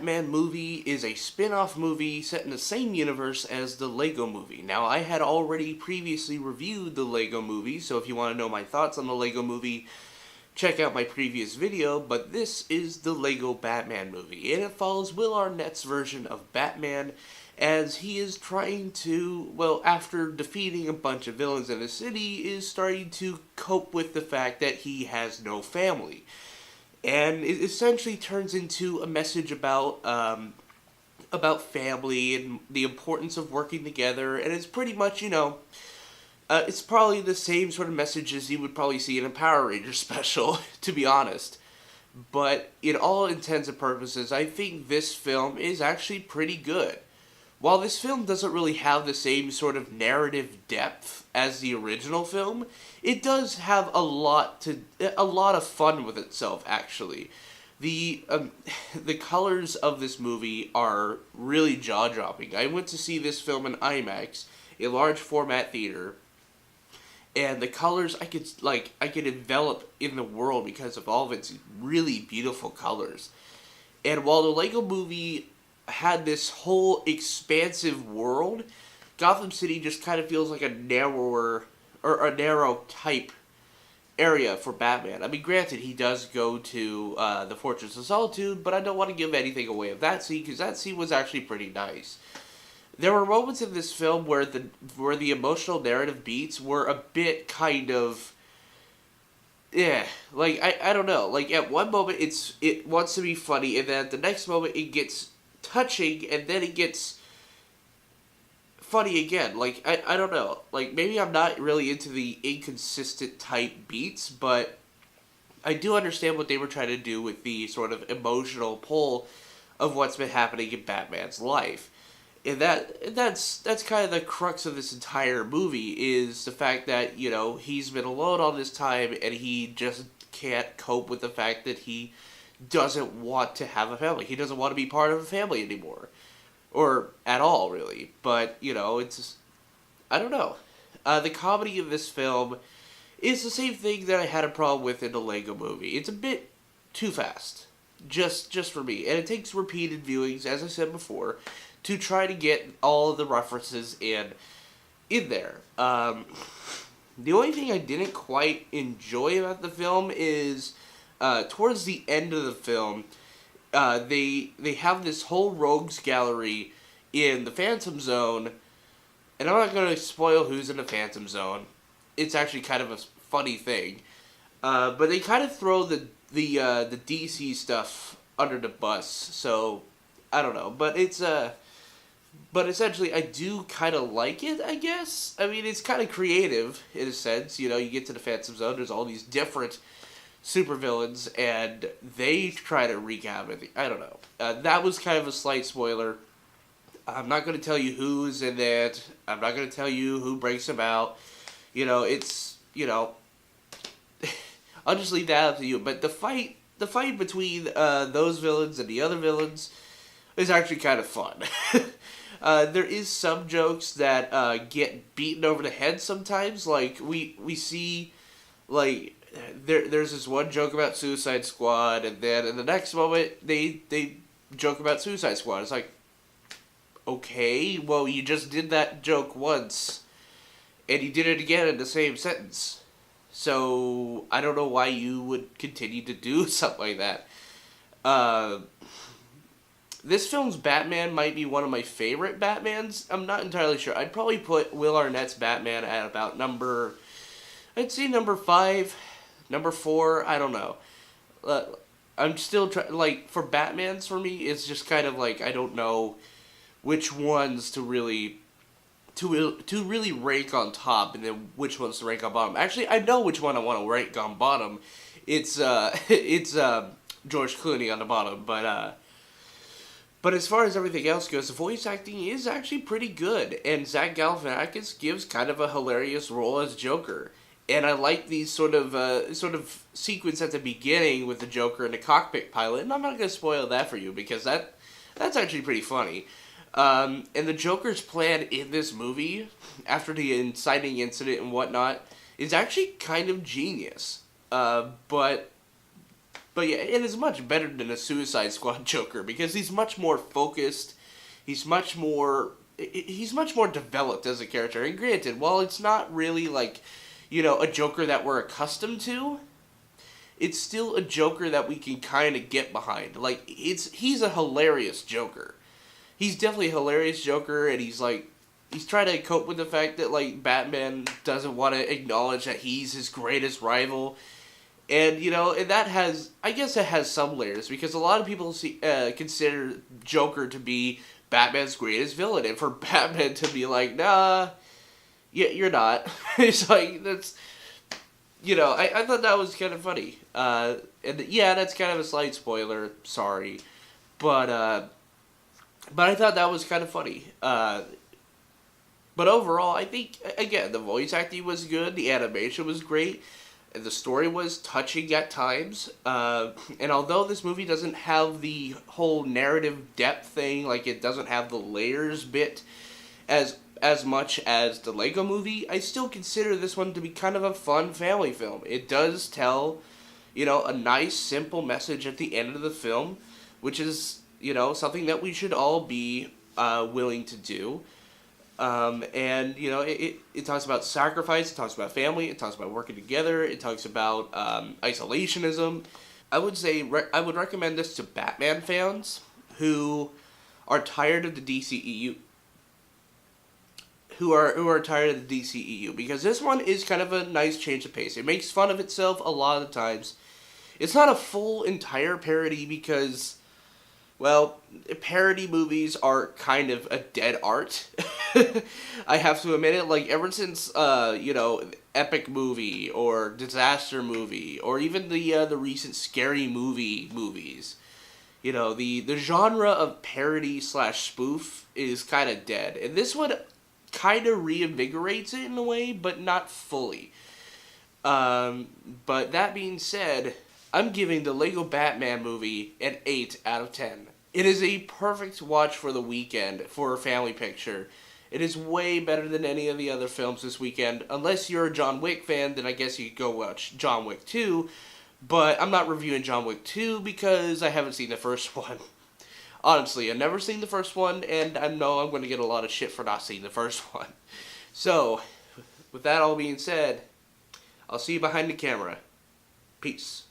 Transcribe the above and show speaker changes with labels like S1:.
S1: Batman movie is a spin-off movie set in the same universe as the Lego movie. Now, I had already previously reviewed the Lego movie, so if you want to know my thoughts on the Lego movie, check out my previous video, but this is the Lego Batman movie, and it follows Will Arnett's version of Batman as he is trying to, well, after defeating a bunch of villains in the city, is starting to cope with the fact that he has no family. And it essentially turns into a message about family and the importance of working together, and it's pretty much, it's probably the same sort of messages you would probably see in a Power Rangers special, to be honest. But in all intents and purposes, I think this film is actually pretty good. While this film doesn't really have the same sort of narrative depth as the original film, it does have a lot of fun with itself, actually. The colors of this movie are really jaw-dropping. I went to see this film in IMAX, a large format theater, and the colors I could envelop in the world because of all of its really beautiful colors. And while the Lego movie had this whole expansive world, Gotham City just kind of feels like a narrow type area for Batman. I mean, granted, he does go to the Fortress of Solitude, but I don't want to give anything away of that scene, because that scene was actually pretty nice. There were moments in this film where the emotional narrative beats were a bit kind of, I don't know. Like, at one moment it wants to be funny, and then at the next moment it gets touching, and then it gets funny again. Like, I don't know. Like, maybe I'm not really into the inconsistent type beats, but I do understand what they were trying to do with the sort of emotional pull of what's been happening in Batman's life. And that's kind of the crux of this entire movie, is the fact that, he's been alone all this time, and he just can't cope with the fact that he doesn't want to have a family. He doesn't want to be part of a family anymore. Or at all, really. But, it's, I don't know. The comedy of this film is the same thing that I had a problem with in the Lego movie. It's a bit too fast. Just for me. And it takes repeated viewings, as I said before, to try to get all of the references in there. The only thing I didn't quite enjoy about the film is towards the end of the film, they have this whole rogues gallery in the Phantom Zone, and I'm not going to spoil who's in the Phantom Zone. It's actually kind of a funny thing, but they kind of throw the DC stuff under the bus. So I don't know, but but essentially I do kind of like it, I guess. I mean, it's kind of creative in a sense. You get to the Phantom Zone, there's all these different supervillains, and they try to wreak havoc. I don't know. That was kind of a slight spoiler. I'm not going to tell you who's in it. I'm not going to tell you who breaks them out. It's, I'll just leave that up to you. But the fight between those villains and the other villains is actually kind of fun. There is some jokes that get beaten over the head sometimes. Like, we see, like, there's this one joke about Suicide Squad, and then in the next moment, they joke about Suicide Squad. It's like, okay, well, you just did that joke once, and you did it again in the same sentence. So, I don't know why you would continue to do something like that. This film's Batman might be one of my favorite Batmans. I'm not entirely sure. I'd probably put Will Arnett's Batman at about number 5. Number 4, I don't know. I'm still trying, for Batmans for me, it's just kind of like, I don't know which ones to really rank on top, and then which ones to rank on bottom. Actually, I know which one I want to rank on bottom. It's George Clooney on the bottom, but as far as everything else goes, the voice acting is actually pretty good, and Zach Galifianakis gives kind of a hilarious role as Joker. And I like these sort of sequence at the beginning with the Joker and the cockpit pilot, and I'm not going to spoil that for you, because that's actually pretty funny. And the Joker's plan in this movie, after the inciting incident and whatnot, is actually kind of genius. But But yeah, it is much better than a Suicide Squad Joker because he's much more focused. He's much more developed as a character. And granted, while it's not really like, a Joker that we're accustomed to, it's still a Joker that we can kind of get behind. Like, he's a hilarious Joker. He's definitely a hilarious Joker, and he's trying to cope with the fact that, like, Batman doesn't want to acknowledge that he's his greatest rival. And, and that I guess it has some layers, because a lot of people consider Joker to be Batman's greatest villain, and for Batman to be like, nah, you're not. It's like, that's, I thought that was kind of funny. And yeah, that's kind of a slight spoiler, sorry. But I thought that was kind of funny. But overall, I think, again, the voice acting was good, the animation was great, and the story was touching at times. And although this movie doesn't have the whole narrative depth thing, like it doesn't have the layers bit as much as the Lego Movie, I still consider this one to be kind of a fun family film. It does tell, a nice, simple message at the end of the film, which is, something that we should all be willing to do. And, it talks about sacrifice, it talks about family, it talks about working together, it talks about isolationism. I would say, I would recommend this to Batman fans who are tired of the DCEU. Who are tired of the DCEU, because this one is kind of a nice change of pace. It makes fun of itself a lot of the times. It's not a full, entire parody because, well, parody movies are kind of a dead art. I have to admit it. Like, ever since, Epic Movie or Disaster Movie or even the recent Scary Movie movies, the genre of parody / spoof is kind of dead. And this one kind of reinvigorates it in a way, but not fully. But that being said, I'm giving the Lego Batman movie an 8 out of 10. It is a perfect watch for the weekend for a family picture. It is way better than any of the other films this weekend. Unless you're a John Wick fan, then I guess you could go watch John Wick 2. But I'm not reviewing John Wick 2 because I haven't seen the first one. Honestly, I've never seen the first one, and I know I'm going to get a lot of shit for not seeing the first one. So, with that all being said, I'll see you behind the camera. Peace.